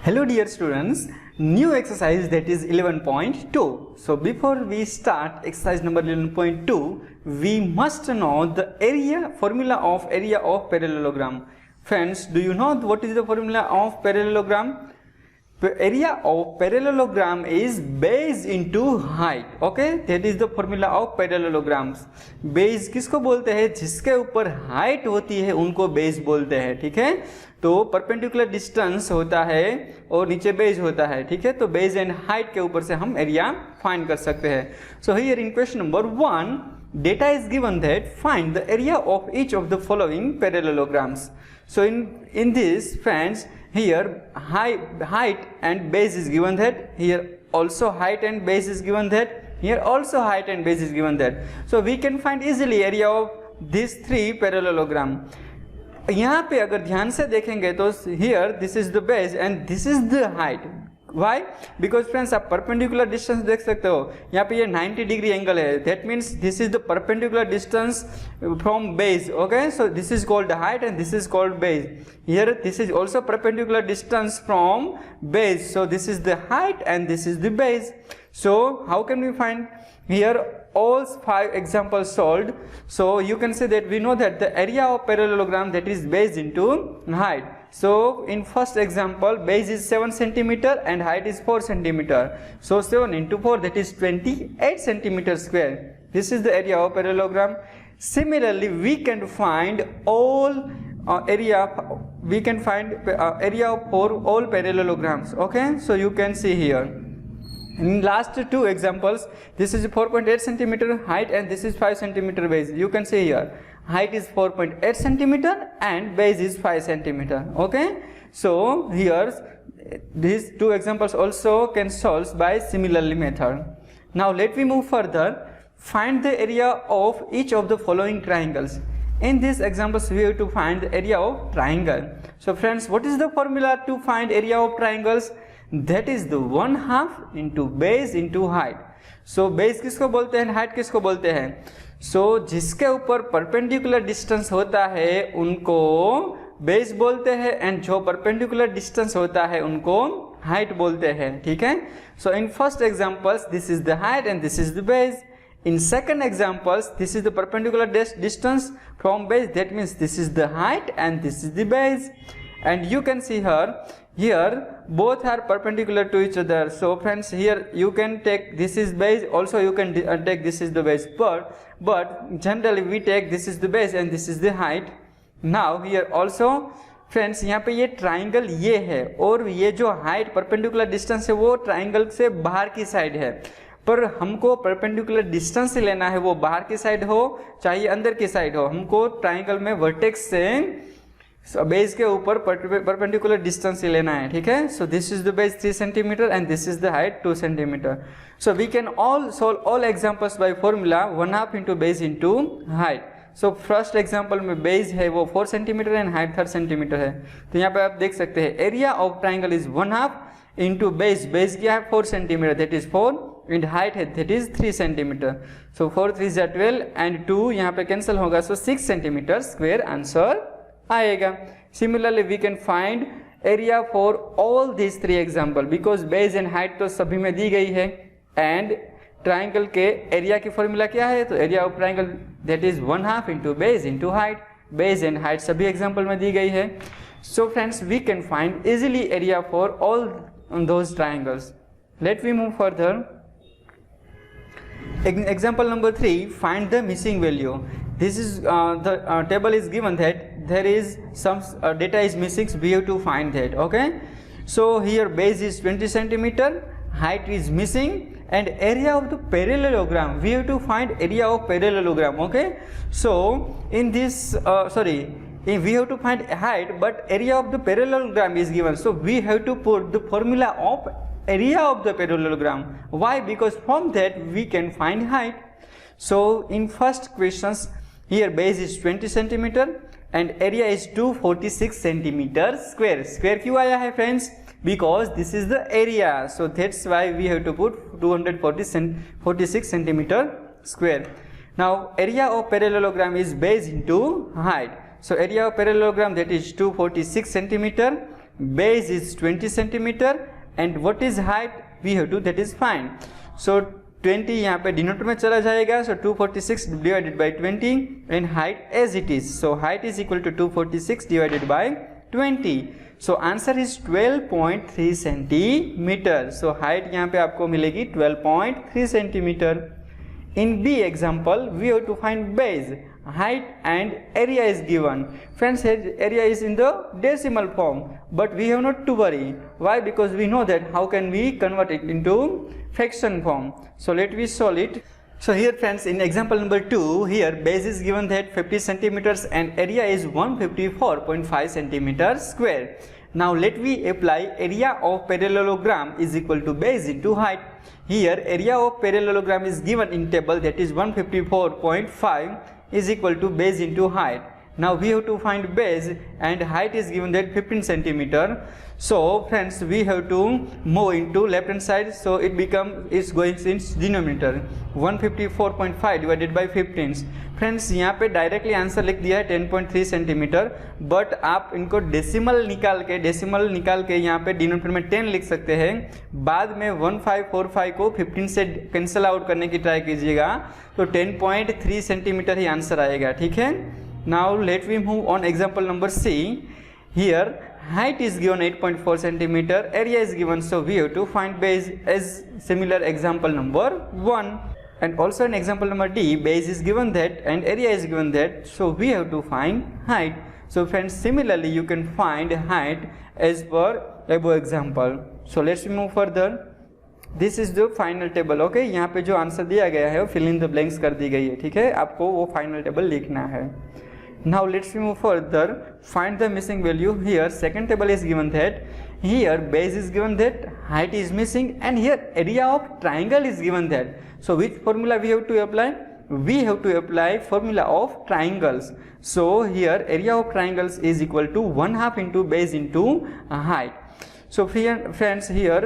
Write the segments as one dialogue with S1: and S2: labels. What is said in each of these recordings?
S1: Hello dear students, new exercise that is 11.2. So before we start exercise number 11.2, we must know the formula of area of parallelogram. Friends, do you know what is the formula of parallelogram? Area of parallelogram is base into height. Okay, that is the formula of parallelograms. Base किसको बोलते हैं? जिसके ऊपर height होती है उनको base बोलते हैं. ठीक है, तो परपेंडिकुलर डिस्टेंस होता है और नीचे बेस होता है. ठीक है, तो बेस एंड हाइट के ऊपर से हम एरिया फाइंड कर सकते हैं. So here in question number 1, data is given that find the area of each of the following parallelograms. So in this, friends, here height and base is given that, here also height and base is given that, here also height and base is given that. So we can find easily area of these three parallelogram. यहाँ पे अगर ध्यान से देखेंगे तो here this is the base and this is the height. Why? Because friends, आप perpendicular distance देख सकते हो. यहाँ पे ये 90 डिग्री एंगल है. That means this is the perpendicular distance from base. Okay, so this is called height and this is called base. Here this is also perpendicular distance from base. So this is the height and this is the base. So how can we find? Here all 5 examples solved. So you can say that we know that the area of parallelogram, that is base into height. So in first example, base is 7 centimeter and height is 4 centimeter. So 7 into 4, that is 28 centimeter square. This is the area of parallelogram. Similarly, we can find area for all parallelograms. Okay, so you can see here. In last 2 examples, this is 4.8 centimeter height and this is 5 centimeter base. You can see here, height is 4.8 centimeter and base is 5 centimeter. Okay, so here these 2 examples also can solve by similarly method. Now let me move further. Find the area of each of the following triangles. In these examples, we have to find the area of triangle. So friends, what is the formula to find area of triangles? That is the 1/2 into base into height. So base किसको बोलते हैं, height किसको बोलते हैं? So जिसके ऊपर perpendicular distance होता है उनको बेस बोलते हैं एंड जो परपेंडिकुलर डिस्टेंस होता है उनको हाइट बोलते हैं. ठीक है, so in first examples this is the height and this is the base. In second examples, this is the perpendicular distance from base, that means this is the height and this is the base. And you can see here both are perpendicular to each other. So friends, here you can take this is base, also you can take this is the base, but generally we take this is the base and this is the height. Now here also friends, यहाँ पे ये triangle ये है और ये जो height perpendicular distance है वो ट्राइंगल से बाहर की साइड है, पर हमको परपेंडिकुलर डिस्टेंस से लेना है, वो बाहर की साइड हो चाहे अंदर की साइड हो, हमको ट्राइंगल में वर्टेक्स से बेस के ऊपर परपेंडिकुलर डिस्टेंस से लेना है. ठीक है, so this is the base 3 centimetre and this is the height 2 centimetre. So we can all solve all examples by formula 1/2 into base into height. So first example में base है वो 4 centimetre and height 3 centimetre है. तो यहाँ पे आप देख सकते हैं area of triangle is 1/2 into base. Base क्या है 4 centimetre, that is 4 and height है that is 3 centimetre. So 4 3 12 and 2 यहाँ पे कैंसिल होगा, सो 6 सेंटीमीटर स्क्वायर आंसर आएगा. Similarly we can find area for all this 3 example, because base and height तो सभी में दी गई है एंड ट्राइंगल के एरिया की फॉर्मूला क्या है, तो area of triangle that is 1/2 into base into height. Base and height सभी एग्जाम्पल में दी गई है. So friends, we can find easily area for all those triangles. Let we move further. Example number 3, find the missing value. This is the table is given that there is some data is missing, so we have to find that. Okay, so here base is 20 centimeter, height is missing and area of the parallelogram, we have to find area of parallelogram. Okay, so in this we have to find height, but area of the parallelogram is given, so we have to put the formula of area of the parallelogram. Why? Because from that we can find height. So in first questions, here base is 20 centimeter and area is 246 centimeter square. Square क्यों आया है friends? Because this is the area, so that's why we have to put 246 centimeter square. Now area of parallelogram is base into height. So area of parallelogram, that is 246 centimeter base is 20 centimeter and what is height we have to that is find. So 20 यहाँ पे denominator में चला जाएगा, so 246 divided by 20 and height as it is, so height is equal to 246 divided by 20. So answer is 12.3 centimeter. So height यहाँ पे आपको मिलेगी 12.3 centimeter. In B example we have to find base, height and area is given. Friends, area is in the decimal form, but we have not to worry. Why? Because we know that how can we convert it into fraction form. So let me solve it. So here friends, in example number 2, here base is given that 50 centimeters and area is 154.5 centimeters square. Now let me apply area of parallelogram is equal to base into height. Here area of parallelogram is given in table, that is 154.5 is equal to base into height. Now we have to find base and height is given that 15 centimeter. So friends, we have to move into left hand side, so it is going in denominator 154.5 divided by 15. Friends यहाँ पे directly answer लिख दिया है 10.3 centimetre, but आप इनको decimal निकाल के यहाँ पे डिनोमिनेटर में 10 लिख सकते हैं. बाद में 1545 को 15 से कैंसिल आउट करने की ट्राई कीजिएगा, तो 10.3 सेंटीमीटर ही आंसर आएगा. ठीक है. Now let we move on example number C. Here height is given 8.4 centimeter, area is given, so we have to find base as similar example number 1. And also in example number D, base is given that and area is given that, so we have to find height. So friends, similarly you can find height as per above example. So let's move further. This is the final table. Okay, यहाँ पे जो answer दिया गया है वो fill in the blanks कर दी गई है. ठीक है, आपको वो final table लिखना है. Now let's move further. Find the missing value. Here second table is given that, here base is given that, height is missing, and here area of triangle is given that. So which formula we have to apply? We have to apply formula of triangles. So here area of triangles is equal to 1/2 into base into height. So friends, here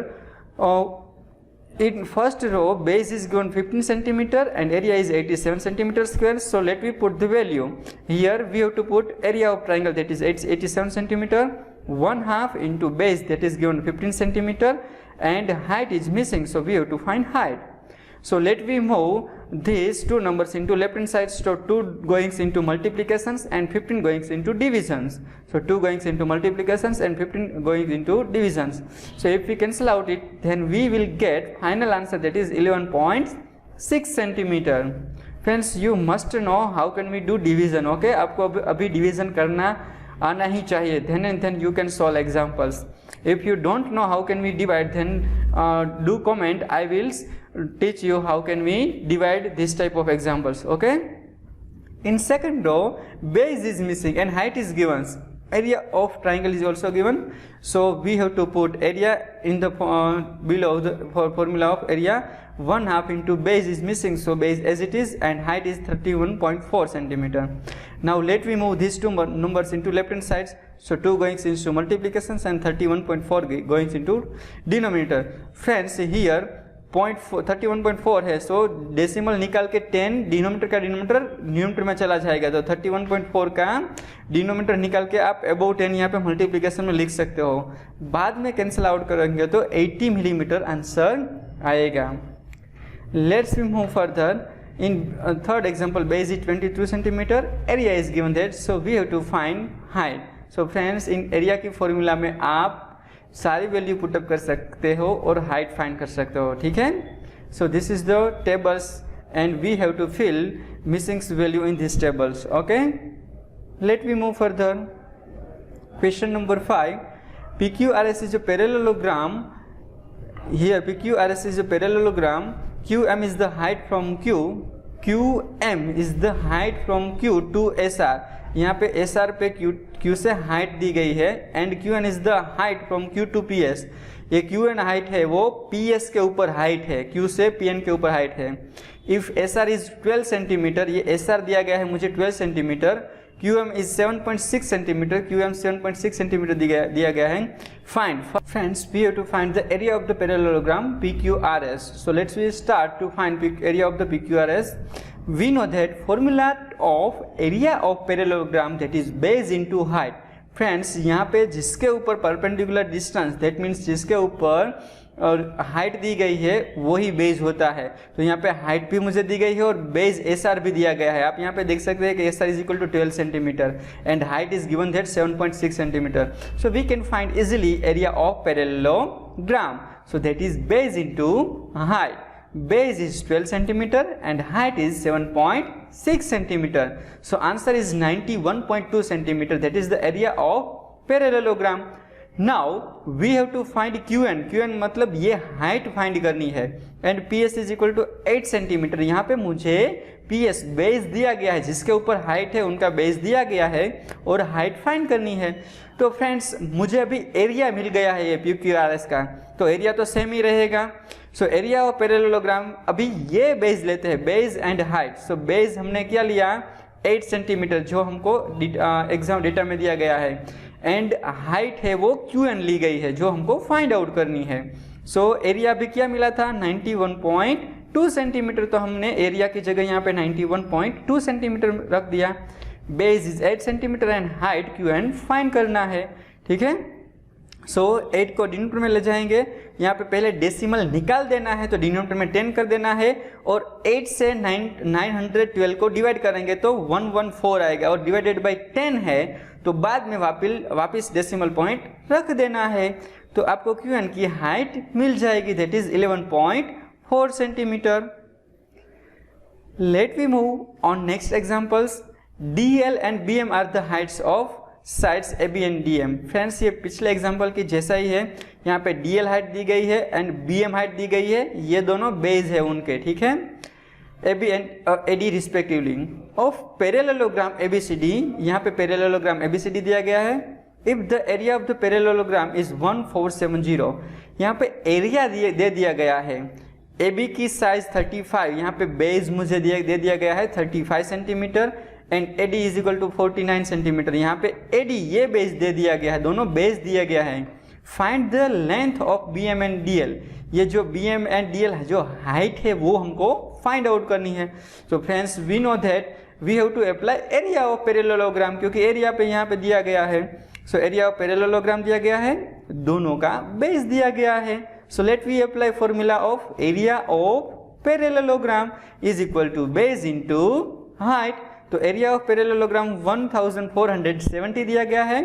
S1: in first row base is given 15 centimeter and area is 87 centimeter square. So let me put the value. Here we have to put area of triangle, that is 87 centimeter, 1/2 into base, that is given 15 centimeter, and height is missing, so we have to find height. So let me move these two numbers into left hand side. So 2 goings into multiplications and 15 goings into divisions. So 2 goings into multiplications and 15 going into divisions. So if we cancel out it, then we will get final answer, that is 11.6 centimeter. Friends, you must know how can we do division. Okay, आपको अभी division करना आना ही चाहिए. Then you can solve examples. If you don't know how can we divide, then do comment. I will teach you how can we divide this type of examples. Okay. In second row, base is missing and height is given. Area of triangle is also given, so we have to put area in the below the formula of area. 1/2 into base is missing, so base as it is, and height is 31.4 centimeter. Now let me move these two numbers into left hand sides. So 2 going into multiplications and 31.4 going into denominator. Friends, here 31.4 है, so decimal निकाल के 10 denominator का numerator में चला जाएगा, तो 31.4 का denominator निकाल के आप अबव 10 यहाँ पे मल्टीप्लिकेशन में लिख सकते हो. बाद में कैंसिल आउट करेंगे तो 80 मिलीमीटर आंसर आएगा. Let's move further. In third example, base is 22 centimeter, area is given that, so we have to find height. So friends, in area की फॉर्मूला में आप सारी वैल्यू पुटअप कर सकते हो और हाइट फाइंड कर सकते हो. ठीक है. So this is the tables and we have to fill missing value in this tables. Okay, let we move further. Question number 5. PQRS is a parallelogram. Here PQRS is a parallelogram. QM is the height from QM is the height from Q to SR. यहाँ पे SR पे Q से height दी गई है and QN is the height from Q to PS. ये QN height है वो PS के ऊपर हाइट है, Q से PN के ऊपर हाइट है. इफ SR इज 12 सेंटीमीटर, ये SR दिया गया है मुझे 12 centimetre, QM is 7.6 centimetre, QM 7.6 centimetre दिया गया है. Find friends, we have to find the area of the parallelogram PQRS. So let's we start to find area of the PQRS. We know that formula of area of parallelogram, that is base into height. Friends यहाँ पे जिसके ऊपर perpendicular distance, that means जिसके ऊपर और height दी गई है वही बेस होता है। तो यहाँ पे हाइट भी मुझे दी गई है और बेस एसआर भी दिया गया है। आप यहाँ पे देख सकते हैं कि SR is equal to 12 centimetre and height is given that 7.6 centimetre. So we can find easily area of parallelogram. So that is base into height. Base is 12 centimeter and height is 7.6 centimeter. So answer is 91.2 centimeter. That is the area of parallelogram. Now we have to find Qn. Qn मतलब ये height find करनी है and PS is equal to 8 centimeter. यहाँ पे मुझे PS base दिया गया है, जिसके ऊपर हाइट है उनका बेस दिया गया है और हाइट फाइंड करनी है। तो फ्रेंड्स मुझे अभी एरिया मिल गया है ये PQRS का, तो एरिया तो सेम ही रहेगा। सो एरिया ऑफ पैरेललोग्राम, अभी ये बेस लेते हैं, base and height. So base हमने क्या लिया 8 सेंटीमीटर जो हमको एग्जाम डेटा में दिया गया है एंड हाइट है वो Qn ली गई है जो हमको फाइंड आउट करनी है। सो एरिया भी क्या मिला था 91.2 सेंटीमीटर, तो हमने एरिया की जगह यहाँ पे 91.2 सेंटीमीटर रख दिया। Base is 8 centimetre and height Qn find करना है, ठीक है। सो 8 को डिनोमिनेटर में ले जाएंगे, यहाँ पे पहले डेसिमल निकाल देना है तो डिनोमिनेटर में 10 कर देना है और 8 से 912 को डिवाइड करेंगे तो 114 आएगा और डिवाइडेड बाय 10 है तो बाद में वापस डेसिमल पॉइंट रख देना है। तो आपको Qn की हाइट मिल जाएगी, that is 11.4 centimetre. Let we move on next examples. DL and BM are the heights of sides AB and DM। Friends ये पिछले एग्जांपल की जैसा ही है, यहाँ पे DL हाइट दी गई है एंड BM हाइट दी गई है, ये दोनों बेस है उनके, ठीक है, AB and AD respectively. Of parallelogram ABCD, यहाँ पे पैरेललोग्राम ABCD दिया गया है। If the area of the parallelogram is 1470, यहाँ पे एरिया दे दिया गया है। AB की साइज 35, यहाँ पे बेस मुझे दे दिया गया है 35 centimetre and AD is equal to 49 centimetre. यहाँ पे AD ये बेस दे दिया गया है, दोनों बेस दिया गया है। Find the length of BM and DL, ये जो BM एंड DL है जो हाइट है वो हमको फाइंड आउट करनी है। So friends we know that we have to apply area of parallelogram, क्योंकि एरिया पे यहाँ पे दिया गया है। सो एरिया ऑफ पैरेललोग्राम दिया गया है, दोनों का बेस दिया गया है। So let we apply formula of area of parallelogram is equal to base into height. तो एरिया ऑफ पैरेललोग्राम 1470 दिया गया है।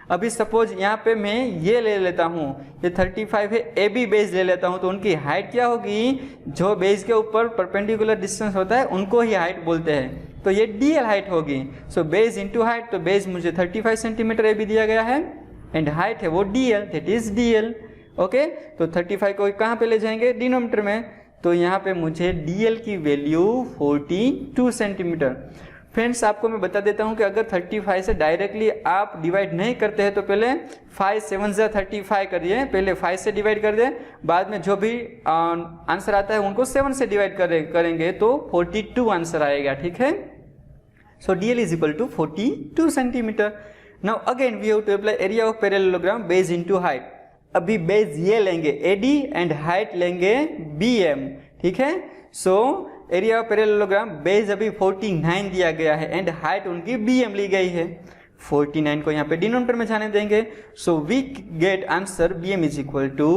S1: अभी सपोज यहाँ पे मैं ये ले लेता हूँ, ये 35 है, AB बेस ले लेता हूँ, तो उनकी हाइट क्या होगी, जो बेस के ऊपर परपेंडिकुलर डिस्टेंस होता है उनको ही हाइट बोलते हैं, तो ये DL हाइट होगी। सो बेस इंटू हाइट, तो बेस मुझे 35 सेंटीमीटर AB दिया गया है एंड हाइट है वो DL, that is DL। Okay, तो 35 को कहाँ पे ले जाएंगे डिनोमिनेटर में, तो यहाँ पे मुझे DL की वैल्यू 42 सेंटीमीटर। फ्रेंड्स आपको मैं बता देता हूँ कि अगर 35 से डायरेक्टली आप डिवाइड नहीं करते हैं तो पहले 5 7 जा 35 करिए, पहले 5 से डिवाइड कर दें, बाद में जो भी आंसर आता है उनको 7 से डिवाइड करेंगे तो 42 आंसर आएगा, ठीक है। सो DL is equal to 42 centimetre. Now again we have to apply area of parallelogram base into height. अभी बेस ये लेंगे AD एंड हाइट लेंगे BM, ठीक है। सो एरिया ऑफ पैरेललोग्राम बेस अभी 49 दिया गया है एंड हाइट उनकी BM ली गई है। 49 को यहाँ पे डिनोमिनेटर में जाने देंगे, so we get answer BM is equal to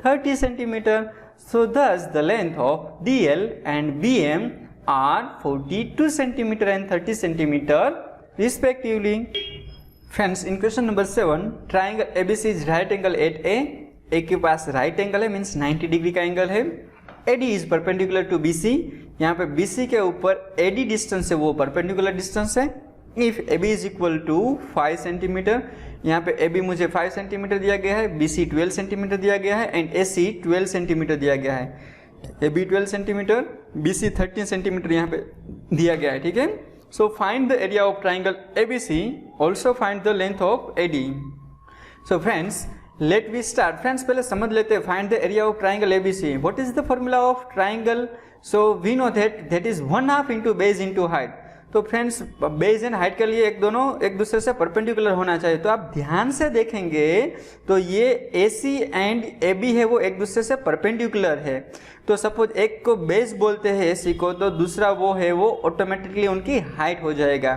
S1: 30 centimetre. So thus the length of DL and BM are 42 centimeter and 30 centimeter respectively. Friends, in question number 7, triangle ABC is right angle at A के पास right angle है, means 90 degree का angle है। AD is perpendicular to BC, यहाँ पे BC के ऊपर AD distance है वो परपेंडिकुलर डिस्टेंस है। If AB is equal to 5 centimetre, यहाँ पे AB मुझे 5 सेंटीमीटर दिया गया है, BC 12 सेंटीमीटर दिया गया है एंड AC 12 सेंटीमीटर दिया गया है। AB 12 सेंटीमीटर, BC 13 सेंटीमीटर यहाँ पे दिया गया है, ठीक है। So find the area of triangle ABC, also find the length of AD। So friends let we start. Friends पहले समझ लेते हैं find the area of triangle ABC। What is the formula of triangle? So we know that is 1/2 into base into height. तो friends base and height के लिए एक दूसरे से परपेंडिकुलर होना चाहिए। तो आप ध्यान से देखेंगे तो ये AC एंड AB है वो एक दूसरे से परपेंडिकुलर है। तो सपोज एक को बेस बोलते हैं AC को, तो दूसरा वो है वो ऑटोमेटिकली उनकी हाइट हो जाएगा।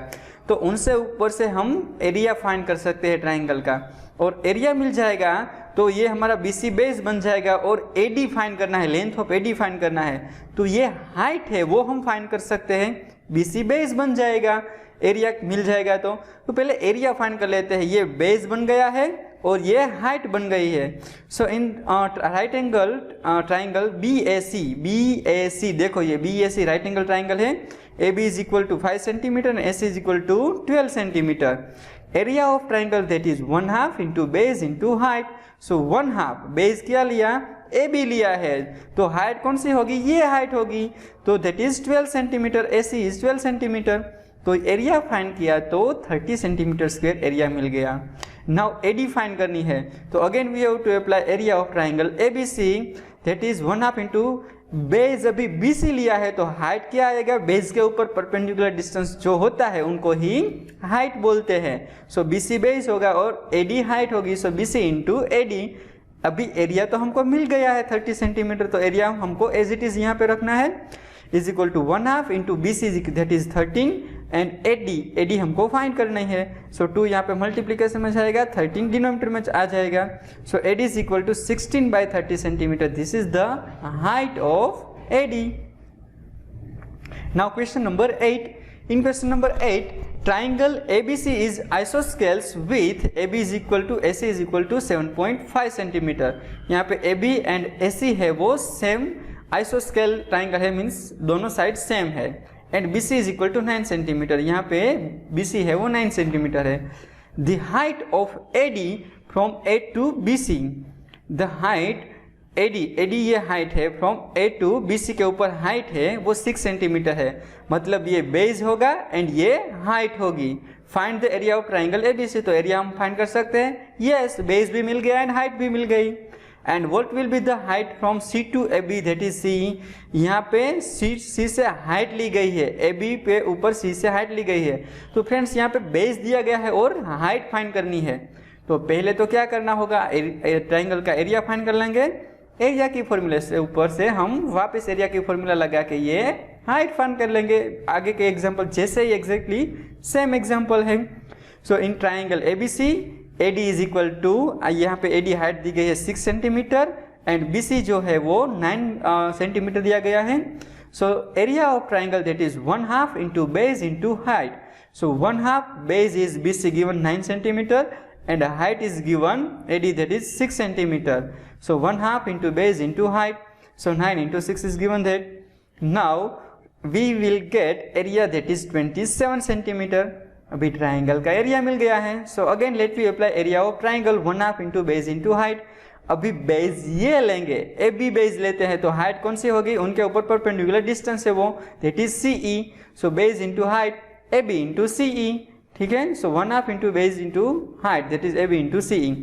S1: तो उनसे ऊपर से हम एरिया फाइंड कर सकते हैं ट्राइंगल का, और एरिया मिल जाएगा तो ये हमारा BC बेस बन जाएगा, और AD फाइंड करना है, लेंथ ऑफ AD फाइंड करना है, तो ये हाइट है वो हम फाइंड कर सकते हैं, BC बेस बन जाएगा, एरिया मिल जाएगा। तो पहले एरिया फाइंड कर लेते हैं। ये बेस बन गया है और ये हाइट बन गई है। So in right angle triangle BAC, देखो ये BAC राइट एंगल ट्राइंगल है, AB is equal to 5 centimetre and AC is equal to 12 centimetre. Area of triangle that is 1/2 into base into height. So 1/2 base क्या लिया, AB लिया है, तो height कौन सी होगी, ये हाइट होगी, तो that is 12 centimetre, AC is 12 centimetre. तो एरिया फाइंड किया तो 30 सेंटीमीटर स्क्वायर एरिया मिल गया। नाउ AD फाइंड करनी है, तो again we have to apply area of triangle ABC that is 1/2 into base, अभी BC लिया है तो हाइट क्या आएगा, बेस के ऊपर परपेंडिकुलर डिस्टेंस जो होता है उनको ही हाइट बोलते हैं। सो BC बेस होगा और AD हाइट होगी, सो BC इंटू AD। अभी एरिया तो हमको मिल गया है 30 सेंटीमीटर, तो एरिया हमको एज इट इज यहाँ पे रखना है, is equal to 1/2 into BC that is 13 and AD हमको फाइंड करना है। सो 2 यहाँ पे मल्टीप्लीकेशन में जाएगा, 13 डिनोमिनेटर में आ जाएगा। So AD is equal to 16/30 centimetre, this is the height of AD। Now question number 8। In question number 8 triangle ABC is isosceles with AB is equal to AC is equal to 7.5 centimetre. यहाँ पे AB and AC है वो same आइसोस्केल triangle है, means दोनों side same है, and BC is equal to 9 centimetre. यहाँ पे BC है वो 9 सेंटीमीटर है। The height of AD from A to BC, the height AD ये हाइट है, फ्रॉम A टू BC के ऊपर हाइट है वो 6 सेंटीमीटर है, मतलब ये बेस होगा एंड ये हाइट होगी। Find the area of triangle ABC, तो एरिया हम फाइंड कर सकते हैं, यस बेस भी मिल गया एंड हाइट भी मिल गई। And what will be the height from C to AB that is C, यहाँ पे C से हाइट ली गई है, AB पे ऊपर C से हाइट ली गई है। तो फ्रेंड्स यहाँ पे बेस दिया गया है और हाइट फाइंड करनी है, तो पहले तो क्या करना होगा, ट्राइंगल का एरिया फाइंड कर लेंगे। एरिया की फॉर्मूले से ऊपर से हम वापस एरिया की फॉर्मूला लगा के ये हाइट फाइंड कर लेंगे। आगे के एग्जाम्पल जैसे ही एग्जैक्टली सेम एग्जाम्पल है। So in triangle ABC AD is equal to, यहाँ पे AD हाइट दी गई है 6 सेंटीमीटर एंड BC जो है वो 9 सेंटीमीटर दिया गया है। सो area of triangle that is 1/2 into base into height. So 1/2 base is BC given 9 centimetre and height is given AD that is 6 centimetre. So 1/2 into base into height, so 9 into 6 is given that. Now we will get area that is 27 centimetre. अभी triangle का area मिल गया है। So again let we apply area of triangle 1/2 into base into height. अभी base ये लेंगे, AB base लेते हैं, तो हाइट कौन सी होगी, उनके ऊपर परपेंडिकुलर डिस्टेंस है वो, that is CE। So base into height AB into CE, ठीक है। सो 1/2 into base into height that is AB into CE।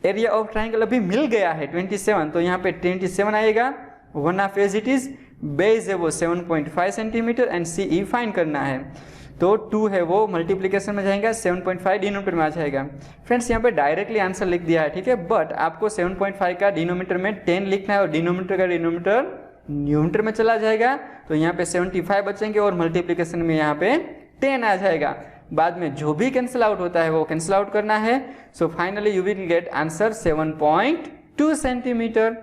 S1: Area of triangle अभी मिल गया है 27, तो यहाँ पे 27 आएगा, 1/2 एज इट इज, बेस है वो 7.5 सेंटीमीटर एंड CE फाइंड करना है। तो 2 है वो मल्टीप्लीकेशन में जाएगा, 7.5 डिनोमीटर में आ जाएगा। फ्रेंड्स यहाँ पे डायरेक्टली आंसर लिख दिया है, ठीक है, बट आपको 7.5 का डिनोमीटर में 10 लिखना है और डिनोमीटर का डिनोमीटर न्यूमीटर में चला जाएगा, तो यहाँ पे 75 बचेंगे और मल्टीप्लीकेशन में यहाँ पे 10 आ जाएगा। बाद में जो भी कैंसिल आउट होता है वो कैंसिल आउट करना है। So finally you will get answer 7.2 centimetre.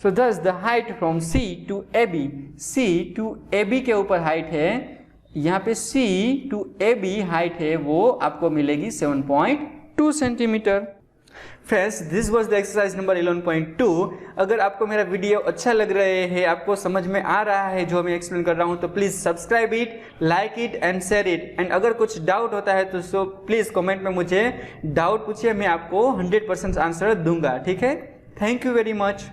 S1: So thus the height from C to AB के ऊपर हाइट है, यहाँ पे C टू AB हाइट है वो आपको मिलेगी 7.2 centimetre. Friends this was the exercise number 11.2। अगर आपको मेरा वीडियो अच्छा लग रहे है, आपको समझ में आ रहा है जो मैं एक्सप्लेन कर रहा हूँ, तो please subscribe it, like it and share it. And अगर कुछ डाउट होता है तो सो प्लीज़ कमेंट में मुझे डाउट पूछिए, मैं आपको 100% आंसर दूंगा, ठीक है। Thank you very much.